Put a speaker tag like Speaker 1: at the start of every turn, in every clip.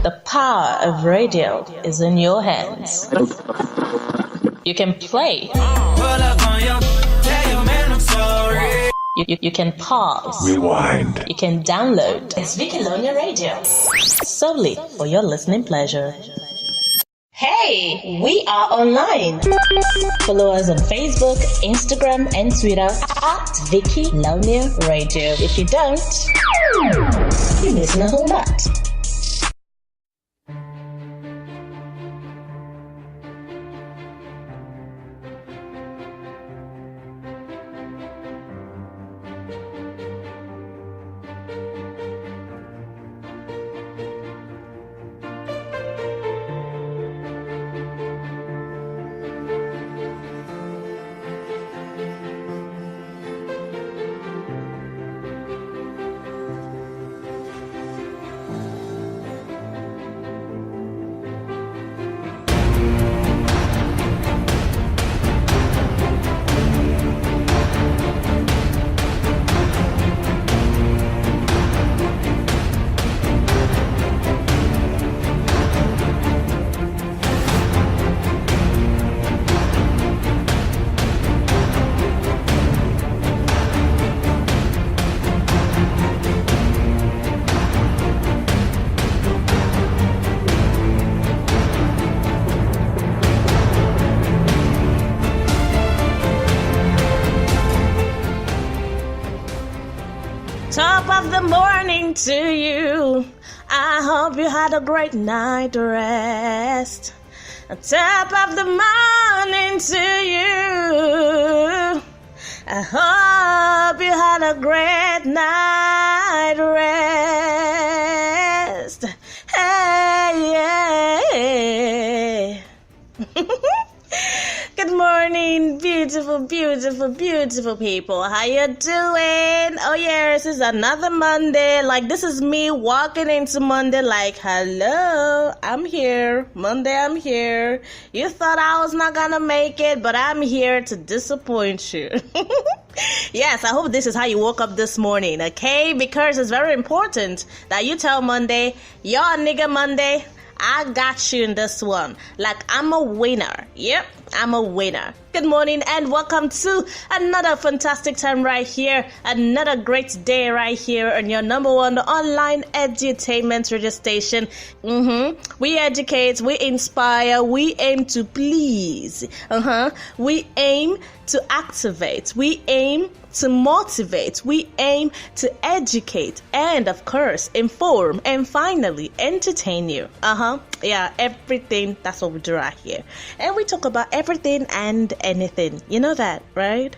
Speaker 1: The power of radio is in your hands. You can play. You can pause.
Speaker 2: Rewind.
Speaker 1: You can download. It's Vicalonia Radio. Solely for your listening pleasure. Hey, we are online. Follow us on Facebook, Instagram, and Twitter at Vicalonia Radio. If you don't, you're missing a whole lot. Top of the morning to you. I hope you had a great night rest. Top of the morning to you. I hope you had a great night rest. Hey, yeah. Good morning, beautiful, beautiful, beautiful people. How you doing? Oh yes, it's another Monday. Like, this is me walking into Monday like, hello, I'm here. Monday, I'm here. You thought I was not gonna make it, but I'm here to disappoint you. Yes, I hope this is how you woke up this morning, okay? Because it's very important that you tell Monday, you're a nigga Monday. I got you in this one. Like, I'm a winner. Yep, I'm a winner. Good morning and welcome to another fantastic time right here. Another great day right here on your number one online edutainment radio station. We educate, we inspire, we aim to please. We aim to activate, we aim to motivate, we aim to educate, and of course inform, and finally entertain you. Yeah, everything. That's what we do right here, and we talk about everything and anything. You know that, right?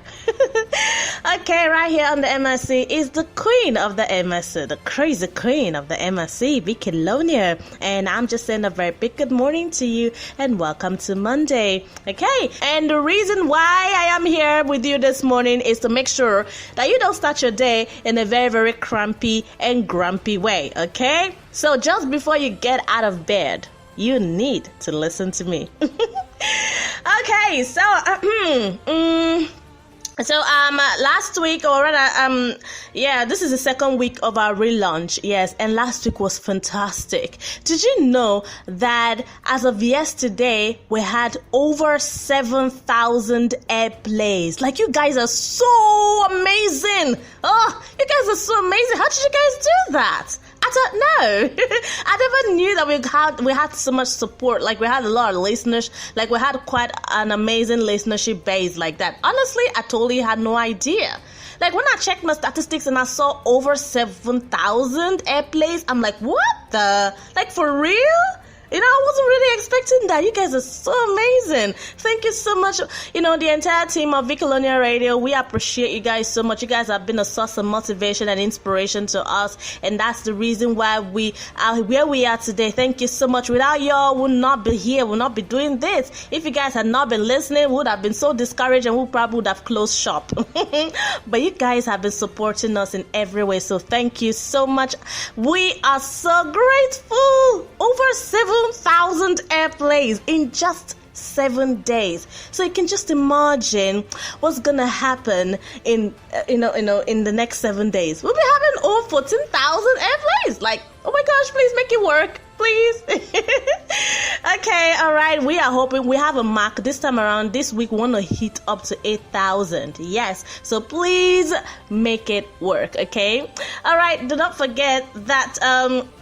Speaker 1: Okay, right here on the MSC is the queen of the MSC, the crazy queen of the MSC, Vicalonia, and I'm just saying a very big good morning to you and welcome to Monday. Okay, and the reason why I am here with you this morning is to make sure that you don't start your day in a very, very crampy and grumpy way. Okay, so just before you get out of bed, you need to listen to me. Okay, so last week, or rather, this is the second week of our relaunch. Yes, and last week was fantastic. Did you know that as of yesterday, we had over 7,000 airplays? Like, you guys are so amazing. Oh, you guys are so amazing. How did you guys do that? I don't know. I never knew that we had so much support. Like, we had a lot of listeners. Like, we had quite an amazing listenership base like that. Honestly, I totally had no idea. Like, when I checked my statistics and I saw over 7,000 airplays, I'm like, what the? Like, for real? You know, I wasn't really expecting that. You guys are so amazing. Thank you so much. You know, the entire team of Vicalonia Radio, we appreciate you guys so much. You guys have been a source of motivation and inspiration to us. And that's the reason why we are where we are today. Thank you so much. Without y'all, we would not be here. We would not be doing this. If you guys had not been listening, we would have been so discouraged and we probably would have closed shop. But you guys have been supporting us in every way. So thank you so much. We are so grateful. Over 7,000 airplays in just 7 days. So you can just imagine what's gonna happen in in the next 7 days. We'll be having over 14,000 airplays. Like, oh my gosh, please make it work, please. Okay, all right. We are hoping we have a mark this time around. This week, we want to hit up to 8,000. Yes, so please make it work. Okay, all right. Do not forget that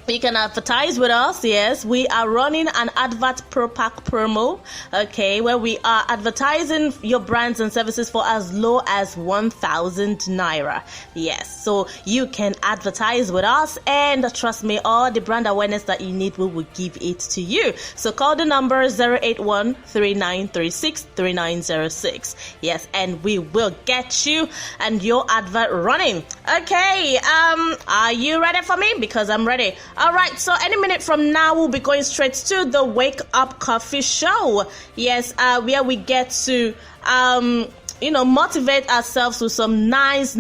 Speaker 1: you can advertise with us. Yes, we are running an advert pro pack promo, okay, where we are advertising your brands and services for as low as 1,000 naira. Yes, so you can advertise with us, and trust me, all the brand awareness that you need, we will give it to you. So call the number 081-3936-3906. Yes, and we will get you and your advert running. Okay, are you ready for me? Because I'm ready. All right, so any minute from now, we'll be going straight to the Wake Up Coffee Show. Yes, where we get to, motivate ourselves with some nice,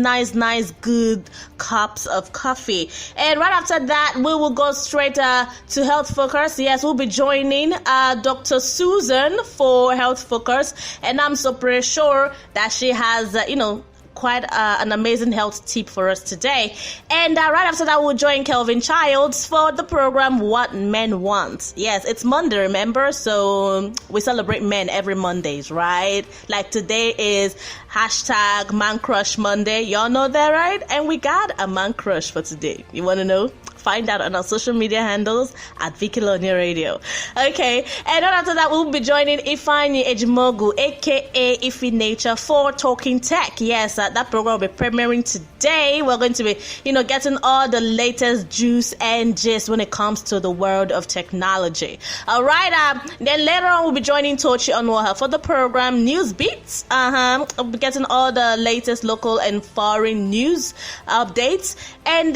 Speaker 1: good cups of coffee. And right after that, we will go straight to Health Focus. Yes, we'll be joining Dr. Susan for Health Focus. And I'm so pretty sure that she has, quite an amazing health tip for us today. And right after that, we'll join Kelvin Childs for the program What Men Want. Yes, it's Monday, remember? So we celebrate men every Mondays, right? Like today is hashtag Man Crush Monday. Y'all know that, right? And we got a man crush for today. You want to know? Find out on our social media handles at Vicky Lonia Radio. Okay, and then after that, we'll be joining Ifeanyi Ejimogu, aka Ife Nature, for Talking Tech. Yes, that program will be premiering today. We're going to be, getting all the latest juice and gist when it comes to the world of technology. All right, then later on, we'll be joining Tochi Onwoha for the program News Beats. We'll be getting all the latest local and foreign news updates. And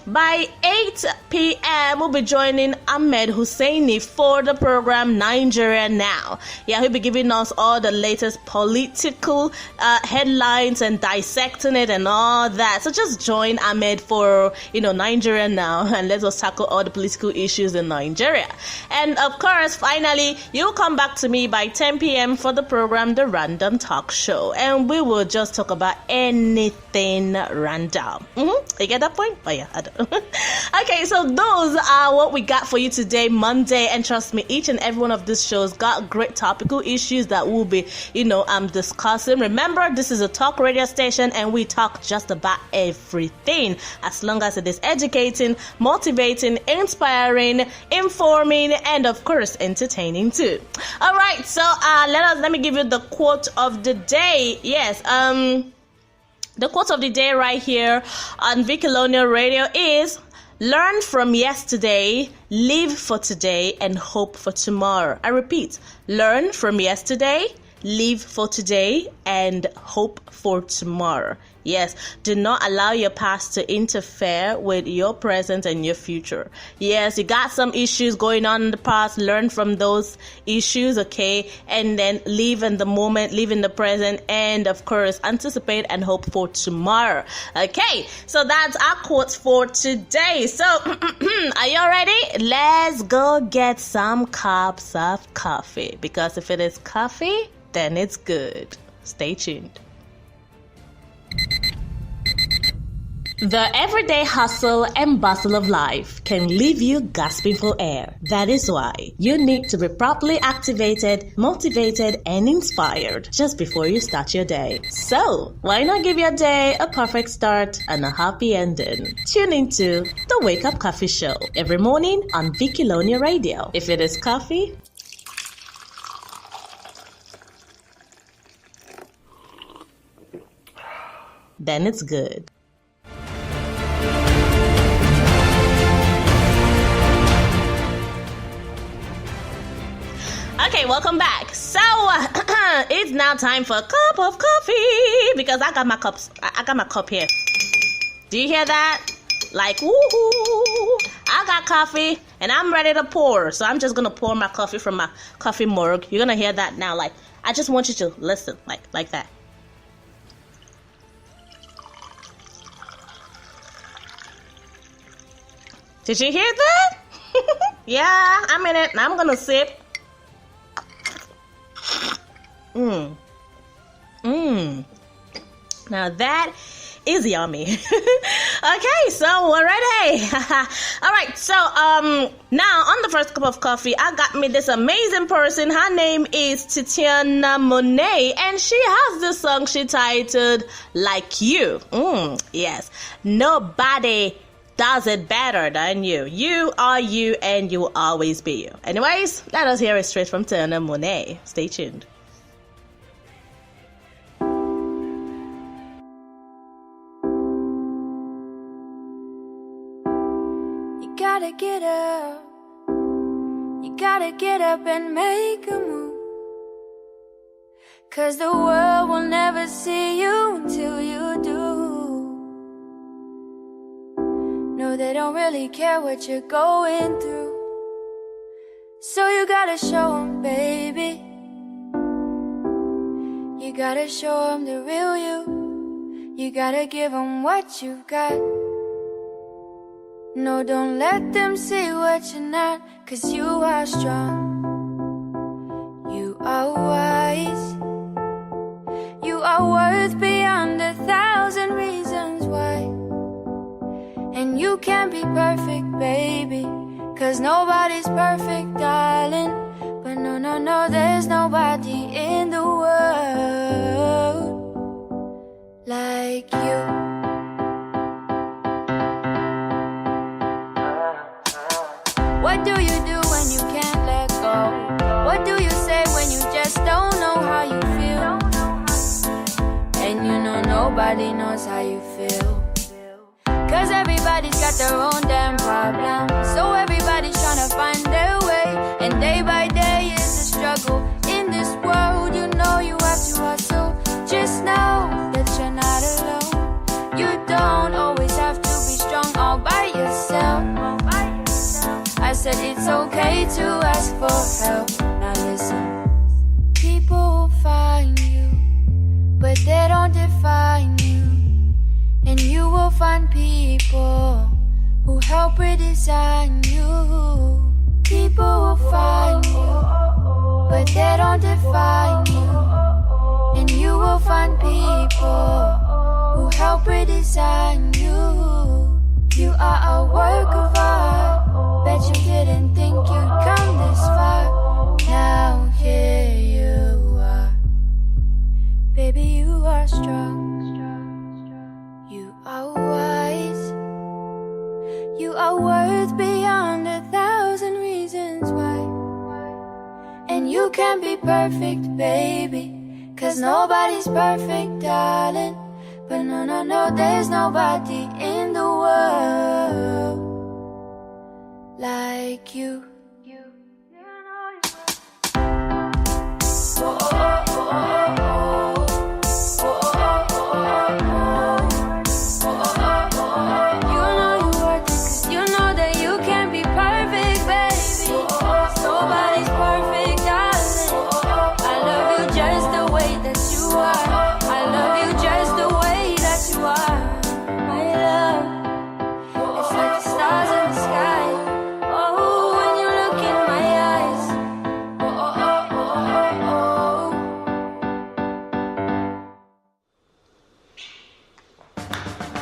Speaker 1: by 8 p.m. we'll be joining Ahmed Husseini for the program Nigeria Now. Yeah, he'll be giving us all the latest political headlines and dissecting it and all that. So just join Ahmed for Nigeria Now, and let us tackle all the political issues in Nigeria. And of course, finally, you'll come back to me by 10 p.m. for the program The Random Talk Show, and we will just talk about anything random. You get that point? Oh yeah, I don't. Okay, so those are what we got for you today, Monday. And trust me, each and every one of these shows got great topical issues that we'll be, discussing. Remember, this is a talk radio station, and we talk just about everything, as long as it is educating, motivating, inspiring, informing, and of course, entertaining too. All right, so let me give you the quote of the day. Yes, the quote of the day right here on Vicky Lonia Radio is: learn from yesterday, live for today, and hope for tomorrow. I repeat, learn from yesterday, live for today, and hope for tomorrow. Yes, do not allow your past to interfere with your present and your future. Yes, you got some issues going on in the past. Learn from those issues, okay? And then live in the moment, live in the present, and of course, anticipate and hope for tomorrow. Okay, so that's our quotes for today. So, are you ready? Let's go get some cups of coffee, because if it is coffee, then it's good. Stay tuned. The everyday hustle and bustle of life can leave you gasping for air. That is why you need to be properly activated, motivated, and inspired just before you start your day. So, why not give your day a perfect start and a happy ending? Tune into the Wake Up Coffee Show every morning on Vicky Lonia Radio. If it is coffee, then it's good. Okay, welcome back. So it's now time for a cup of coffee, because I got my cups. I got my cup here. Do you hear that? Like, woohoo! I got coffee and I'm ready to pour. So I'm just gonna pour my coffee from my coffee mug. You're gonna hear that now. Like, I just want you to listen, like that. Did you hear that? Yeah, I'm in it. Now I'm gonna sip. Now that is yummy. Okay, so we're ready. All right, so now on the first cup of coffee, I got me this amazing person. Her name is Tatiana Monet, and she has this song she titled Like You. Yes, nobody does it better than you. You are you, and you will always be you. Anyways, let us hear it straight from Tatiana Monet. Stay tuned.
Speaker 2: Gotta get up, you gotta get up and make a move, 'cause the world will never see you until you do. No, they don't really care what you're going through, so you gotta show them, baby. You gotta show them the real you. You gotta give them what you got. No, don't let them see what you're not, 'cause you are strong. You are wise. You are worth beyond 1,000 reasons why. And you can't be perfect, baby, 'cause nobody's perfect, darling. But no, no, no, there's nobody in the world like you. What do you do when you can't let go? What do you say when you just don't know how you feel? And you know nobody knows how you feel, 'cause everybody's got their own damn problem. So everybody's trying to find their way, and day by day is a struggle. In this world, you know you have to hustle. Just know that you're not alone. You don't always have to be strong all by yourself. I said it's okay to ask for help. Now listen, people will find you, but they don't define you. And you will find people who help redesign you. People will find you, but they don't define you. And you will find people who help redesign you. You are a work of art. Bet you didn't think you'd come this far. Now here you are. Baby, you are strong. You are wise. You are worth beyond 1,000 reasons why. And you can't be perfect, baby, 'cause nobody's perfect, darling. But no, no, no, there's nobody in the world like you.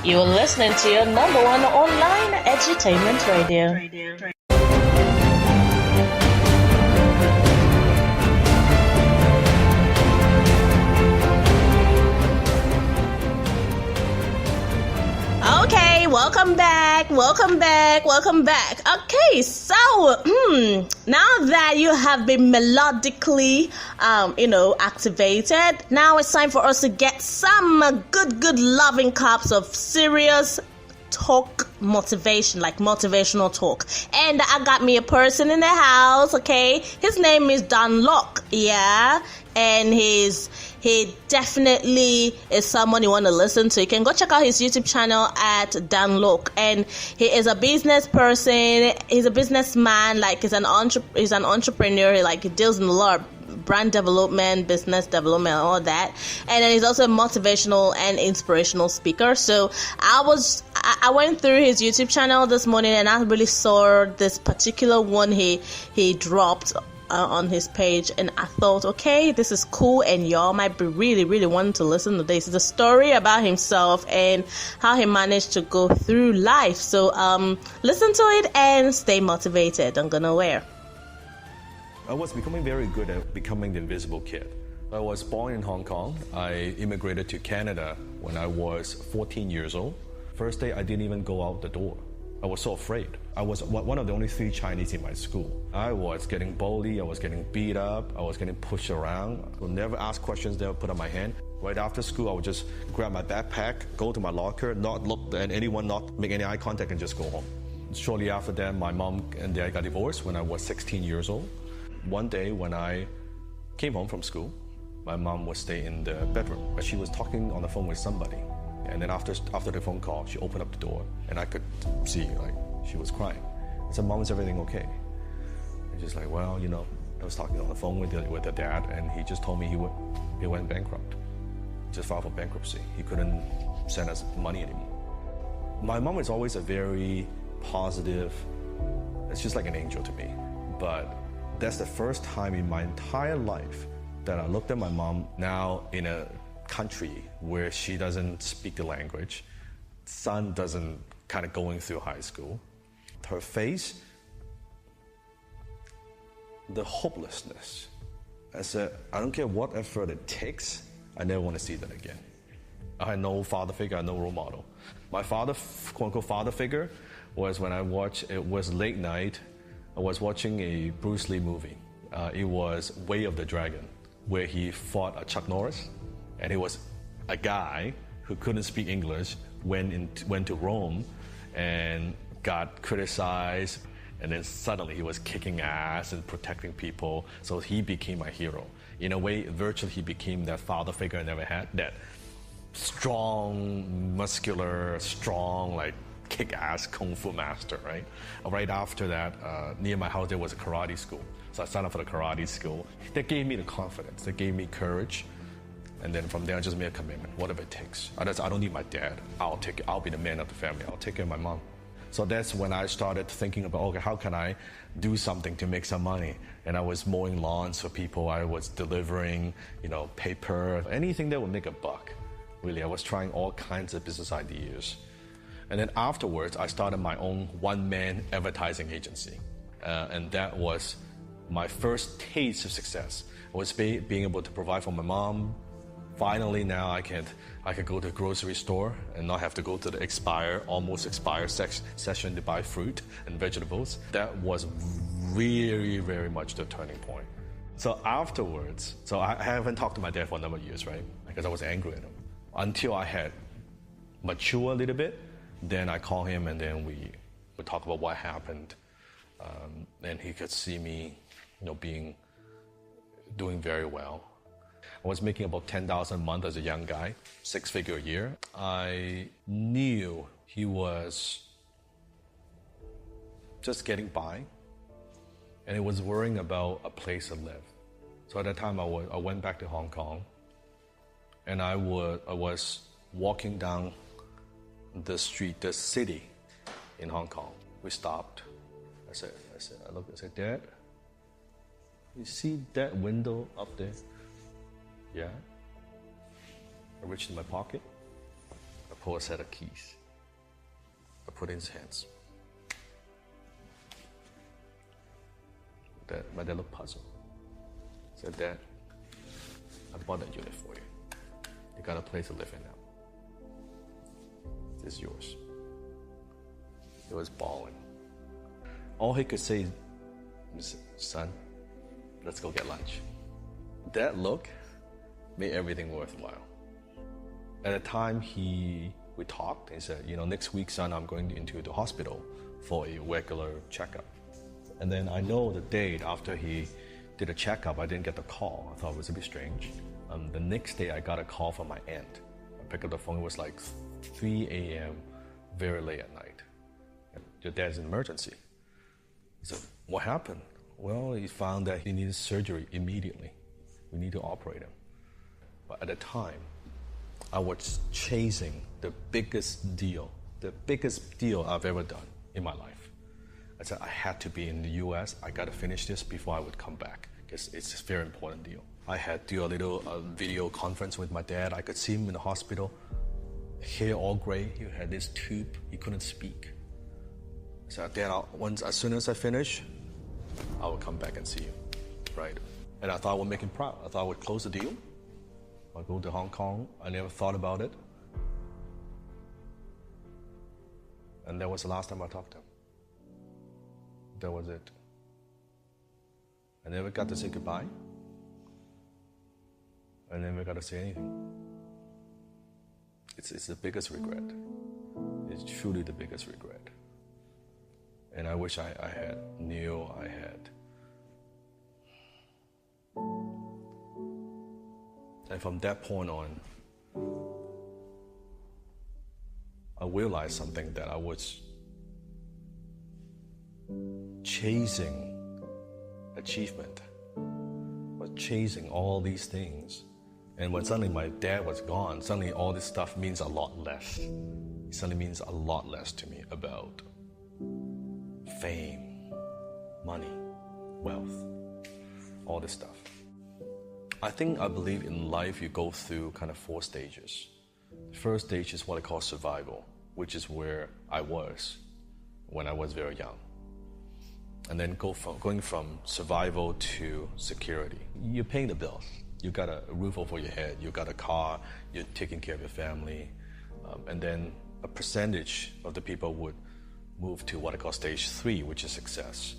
Speaker 1: You're listening to your number one online entertainment radio. Okay, welcome back. Okay, so now that you have been melodically activated, now it's time for us to get some good loving cups of serious talk motivation, like motivational talk. And I got me a person in the house. Okay, his name is Dan Lok. Yeah, and he definitely is someone you want to listen to. You can go check out his YouTube channel at Dan Lok, and he is a business person. He's a businessman. Like he's an entrepreneur. He deals in a lot of brand development, business development, all that. And then he's also a motivational and inspirational speaker. So I went through his YouTube channel this morning, and I really saw this particular one he dropped on his page, and I thought, okay, this is cool, and y'all might be really wanting to listen to this. It's a story about himself and how he managed to go through life. So listen to it and stay motivated. Don't go nowhere.
Speaker 3: I was becoming very good at becoming the invisible kid. I was born in Hong Kong. I immigrated to Canada when I was 14 years old. First day, I didn't even go out the door. I was so afraid. I was one of the only 3 Chinese in my school. I was getting bullied, I was getting beat up, I was getting pushed around. I would never ask questions, never put on my hand. Right after school, I would just grab my backpack, go to my locker, not look at anyone, not make any eye contact, and just go home. Shortly after that, my mom and dad got divorced when I was 16 years old. One day when I came home from school, my mom would stay in the bedroom, but she was talking on the phone with somebody. And then after the phone call, she opened up the door, and I could see like she was crying. I said, "Mom, is everything okay?" And she's like, "Well, you know, I was talking on the phone with the dad, and he just told me he went bankrupt. Just filed for bankruptcy. He couldn't send us money anymore." My mom is always a very positive. It's just like an angel to me. But that's the first time in my entire life that I looked at my mom now in a country where she doesn't speak the language, son doesn't kind of going through high school. Her face, the hopelessness. I said, I don't care what effort it takes, I never want to see that again. I had no father figure, I had no role model. My father, quote unquote father figure, was when it was late night, I was watching a Bruce Lee movie. It was Way of the Dragon, where he fought a Chuck Norris. And he was a guy who couldn't speak English, went to Rome and got criticized, and then suddenly he was kicking ass and protecting people, so he became my hero. In a way, virtually he became that father figure I never had, that strong, muscular, strong, like kick-ass kung fu master, right? Right after that, near my house there was a karate school, so I signed up for the karate school. That gave me the confidence, that gave me courage. And then from there, I just made a commitment, whatever it takes. I don't need my dad. I'll be the man of the family. I'll take care of my mom. So that's when I started thinking about, okay, how can I do something to make some money? And I was mowing lawns for people. I was delivering, paper, anything that would make a buck. Really, I was trying all kinds of business ideas. And then afterwards, I started my own one-man advertising agency. And that was my first taste of success. I was being able to provide for my mom. Finally, now I could go to the grocery store and not have to go to the almost expired section to buy fruit and vegetables. That was very, very much the turning point. So afterwards, I haven't talked to my dad for a number of years, right? Because I was angry at him. Until I had matured a little bit, then I call him and then we would talk about what happened. And he could see me, doing very well. I was making about $10,000 a month as a young guy, 6-figure a year. I knew he was just getting by, and he was worrying about a place to live. So at that time, I went back to Hong Kong, and I was walking down the street, the city in Hong Kong. We stopped. I looked. I said, "Dad, you see that window up there?" "Yeah." I reached in my pocket. I pulled a set of keys. I put it in his hands. My dad looked puzzled. I said, "Dad, I bought that unit for you. You got a place to live in now. This is yours." He was bawling. All he could say is, "Son, let's go get lunch." That look made everything worthwhile. At the time, we talked. He said, "Next week, son, I'm going into the hospital for a regular checkup." And then I know the date after he did a checkup, I didn't get the call. I thought it was a bit strange. The next day, I got a call from my aunt. I picked up the phone. It was like 3 a.m., very late at night. "Your dad's in emergency." He said, "What happened?" "Well, he found that he needed surgery immediately. We need to operate him." But at the time, I was chasing the biggest deal I've ever done in my life. I said I had to be in the US. I got to finish this before I would come back because it's a very important deal. I had to do a little video conference with my dad. I could see him in the hospital, hair all gray. He had this tube. He couldn't speak. I said, Dad, as soon as I finish, I will come back and see you, right? And I thought I would make him proud. I thought I would close the deal. I'll go to Hong Kong. I never thought about it. And that was the last time I talked to him. That was it. I never got to say goodbye. I never got to say anything. It's the biggest regret. It's truly the biggest regret. And I wish I had knew I had. And from that point on, I realized something, that I was chasing achievement, was chasing all these things. And when suddenly my dad was gone, suddenly all this stuff means a lot less. It suddenly means a lot less to me about fame, money, wealth, all this stuff. I believe in life you go through kind of 4 stages. The first stage is what I call survival, which is where I was when I was very young. And then going from survival to security. You're paying the bills. You got a roof over your head, you got a car, you're taking care of your family. And then a percentage of the people would move to what I call stage 3, which is success.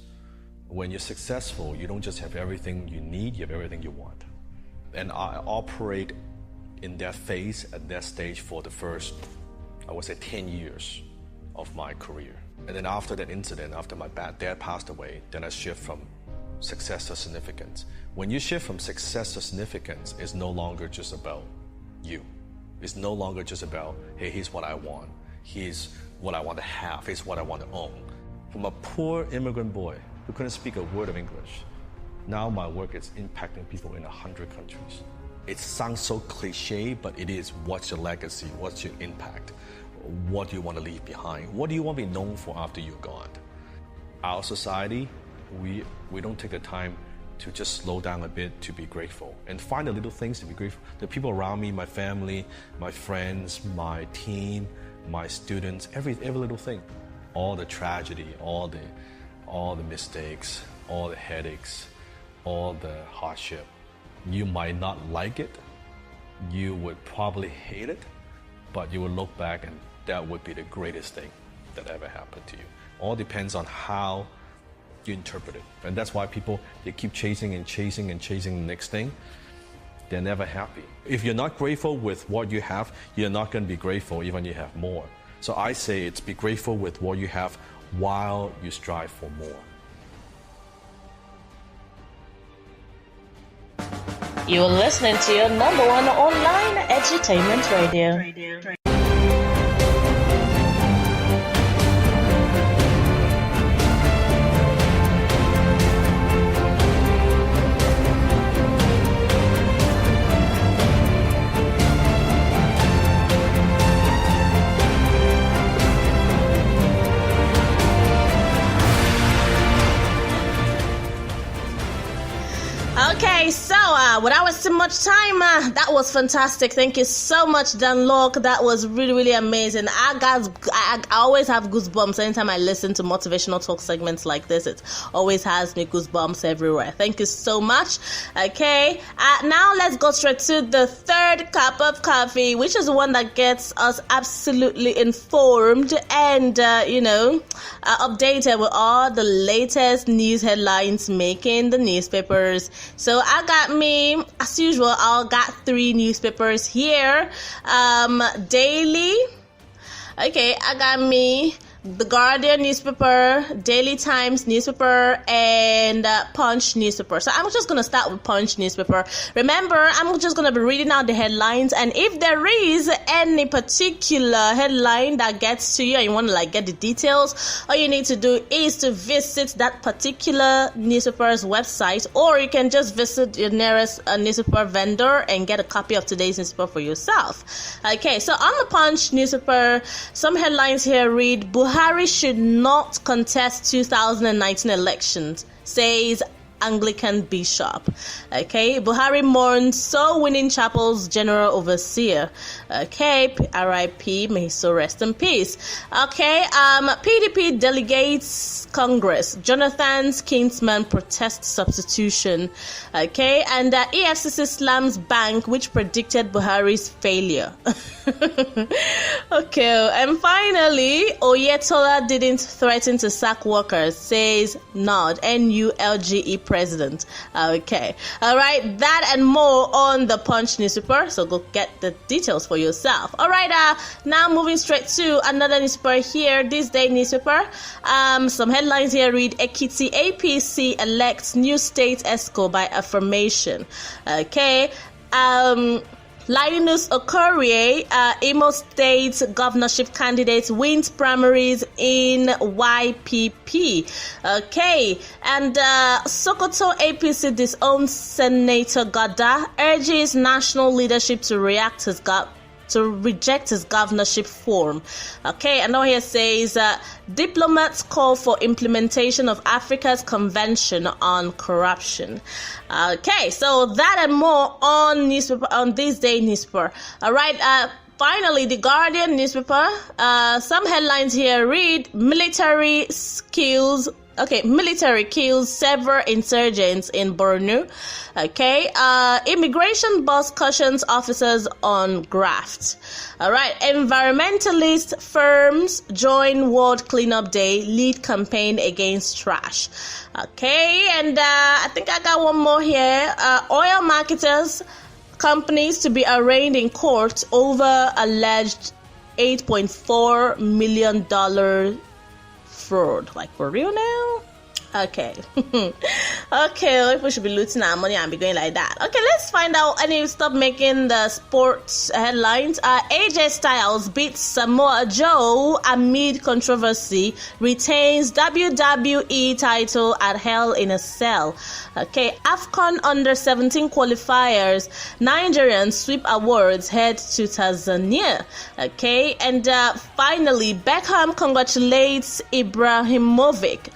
Speaker 3: When you're successful, you don't just have everything you need, you have everything you want. And I operate in that phase, at that stage, for the first, I would say, 10 years of my career. And then after that incident, after my dad passed away, then I shift from success to significance. When you shift from success to significance, it's no longer just about you. It's no longer just about, hey, here's what I want. Here's what I want to have. Here's what I want to own. From a poor immigrant boy who couldn't speak a word of English, now my work is impacting people in 100 countries. It sounds so cliche, but it is. What's your legacy? What's your impact? What do you want to leave behind? What do you want to be known for after you're gone? Our society, we don't take the time to just slow down a bit to be grateful and find the little things to be grateful. The people around me, my family, my friends, my team, my students, every little thing. All the tragedy, all the mistakes, all the headaches, all the hardship. You might not like it, you would probably hate it, but you would look back and that would be the greatest thing that ever happened to you. All depends on how you interpret it. And that's why people, they keep chasing and chasing and chasing the next thing. They're never happy. If you're not grateful with what you have, you're not going to be grateful even if you have more. So I say it's be grateful with what you have while you strive for more.
Speaker 1: You're listening to your #1 online edutainment radio. Okay, so without wasting much time, that was fantastic. Thank you so much, Dan Lok. That was really, really amazing. I always have goosebumps anytime I listen to motivational talk segments like this. It always has me goosebumps everywhere. Thank you so much. Okay, now let's go straight to the third cup of coffee, which is the one that gets us absolutely informed and, updated with all the latest news headlines making the newspapers. So I got me, as usual, I got 3 newspapers here. Daily. Okay, I got me The Guardian newspaper, Daily Times newspaper, and Punch newspaper. So I'm just going to start with Punch newspaper. Remember, I'm just going to be reading out the headlines, and if there is any particular headline that gets to you and you want to get the details, all you need to do is to visit that particular newspaper's website, or you can just visit your nearest newspaper vendor and get a copy of today's newspaper for yourself. Okay, so on the Punch newspaper, some headlines here read, Buhari Buhari should not contest 2019 elections, says Anglican bishop. Okay, Buhari mourns Soul Winning Chapel's general overseer. Okay, R.I.P. May he so rest in peace. Okay, PDP delegates Congress. Jonathan's kinsman protest substitution. Okay, and EFCC slams bank which predicted Buhari's failure. Okay, and finally, Oyetola didn't threaten to sack workers, says NULGE, N-U-L-G-E president. Okay, all right, that and more on the Punch newspaper, so go get the details for yourself. All right, now moving straight to another newspaper here, This Day newspaper. Some headlines here read: Ekiti APC elects new state ESCO by affirmation. Okay, Linus Okorie, Imo State governorship candidate, wins primaries in YPP. Okay, and Sokoto APC disowns Senator Gada, urges national leadership to reject his governorship form. Okay, and now here says diplomats call for implementation of Africa's Convention on Corruption. Okay, so that and more on newspaper, on This Day newspaper. All right, finally, The Guardian newspaper. Some headlines here read: military kills several insurgents in Borno. Okay, immigration boss cautions officers on graft. All right, environmentalist firms join World Cleanup Day, lead campaign against trash. Okay, and I think I got one more here. Oil marketers, companies to be arraigned in court over alleged $8.4 million fraud. Like, for real now? Okay. Okay, if we should be looting our money and be going like that. Okay, let's find out. And stop making the sports headlines. AJ Styles beats Samoa Joe amid controversy, retains WWE title at Hell in a Cell. Okay, AFCON Under-17 qualifiers, Nigerians sweep awards, head to Tanzania. Okay, and finally, Beckham congratulates Ibrahimovic.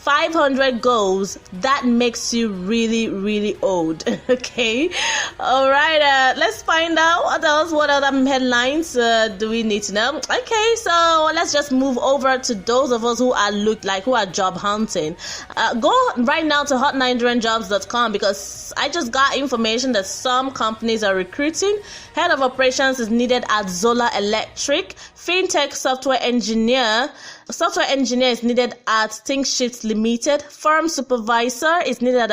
Speaker 1: 500 goals, that makes you really, really old. Okay, all right, let's find out what other headlines do we need to know. Okay, so let's just move over to those of us who are job hunting. Go right now to hotnigerianjobs.com, because I just got information that some companies are recruiting. Head of operations is needed at Zola Electric. Fintech software engineer is needed at ThinkShift Limited. Firm supervisor is needed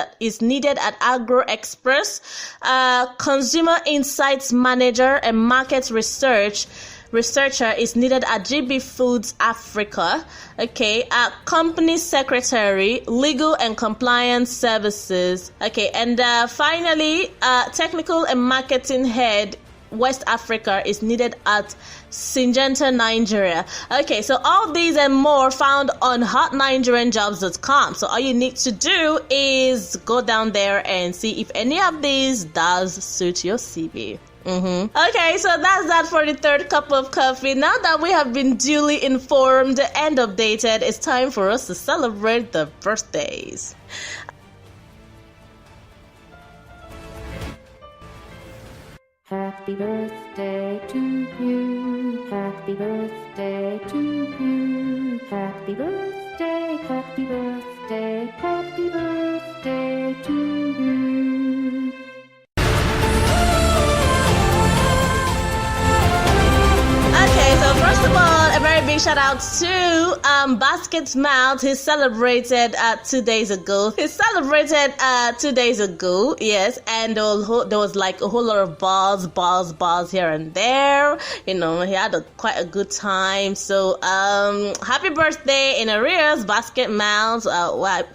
Speaker 1: at Agro Express. Consumer insights manager and market researcher is needed at GB Foods Africa. Okay, company secretary, legal and compliance services. Okay, and finally, technical and marketing head, West Africa, is needed at Syngenta, Nigeria. Okay, so all these and more found on hotnigerianjobs.com. So all you need to do is go down there and see if any of these does suit your CV. Okay, so that's that for the third cup of coffee. Now that we have been duly informed and updated, it's time for us to celebrate the birthdays.
Speaker 4: Happy birthday to you. Happy birthday to you. Happy birthday, happy birthday, happy birthday to you.
Speaker 1: Okay, so first of all, a very big shout out to Basket Mouth. He celebrated 2 days ago. Yes, and there was like a whole lot of bars here and there. You know, he had quite a good time. So happy birthday in arrears, Basket Mouth.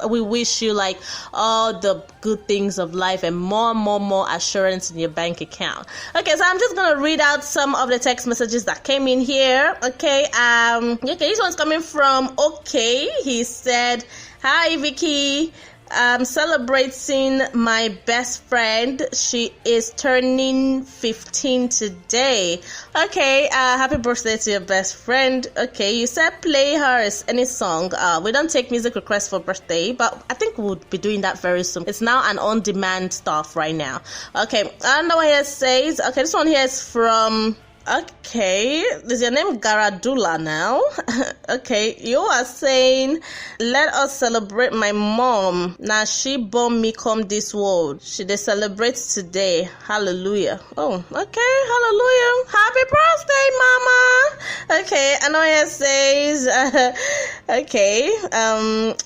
Speaker 1: We wish you like all the good things of life and more assurance in your bank account. Okay, so I'm just gonna read out some of the text messages that came in here. Okay, this one's coming from Okay. He said, "Hi Vicky. I'm celebrating my best friend. She is turning 15 today. Okay, happy birthday to your best friend. Okay, you said play her any song. We don't take music requests for birthday, but I think we'll be doing that very soon. It's now an on-demand stuff right now. Okay, another one here says, okay, this one here is from... Okay, is your name Garadula now? Okay, you are saying, let us celebrate my mom. Now she born me come this world. She they celebrate today. Hallelujah. Oh, okay, hallelujah. Happy birthday, mama. Okay, another here says, okay,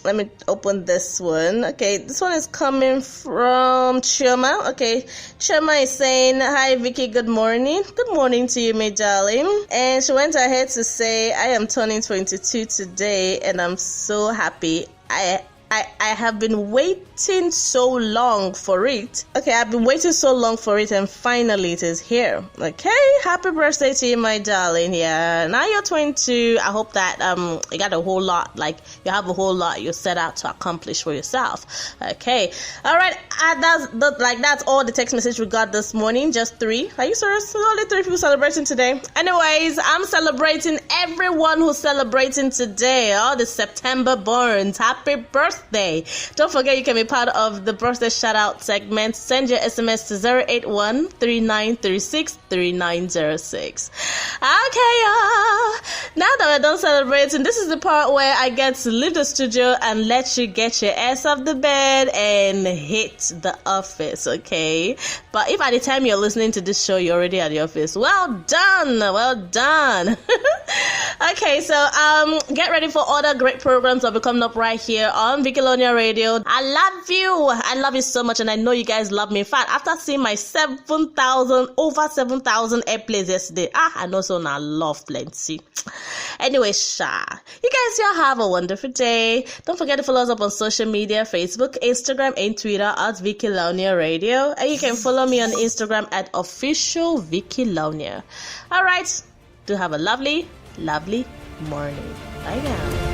Speaker 1: let me open this one. Okay, this one is coming from Chioma. Okay, Chioma is saying, hi Vicky, good morning. Good morning to you, my darling. And she went ahead to say, I am turning 22 today and I'm so happy. I have been waiting so long for it. Okay, I've been waiting so long for it and finally it is here. Okay, happy birthday to you, my darling. Yeah, now you're 22. I hope that you got a whole lot, like you have a whole lot you set out to accomplish for yourself. Okay, all right, that's all the text message we got this morning. Just 3. Are you serious? Only 3 people celebrating today. Anyways, I'm celebrating everyone who's celebrating today. All the September borns. Happy birthday. Don't forget you can be part of the birthday shout out segment. Send your SMS to 081-3936-3906. Okay, y'all. Now that we're done celebrating, this is the part where I get to leave the studio and let you get your ass off the bed and hit the office, okay? But if at the time you're listening to this show, you're already at the office, well done. Okay, so get ready for other great programs that will be coming up right here on Vickylonia Radio. I love you so much, and I know you guys love me. In fact, after seeing my over 7,000 airplays yesterday, I know so now love plenty. Anyway, you guys y'all have a wonderful day. Don't forget to follow us up on social media, Facebook, Instagram, and Twitter at Vickylonia Radio, and you can follow me on Instagram at official Vickylonia. All right, do have a lovely morning. Bye now.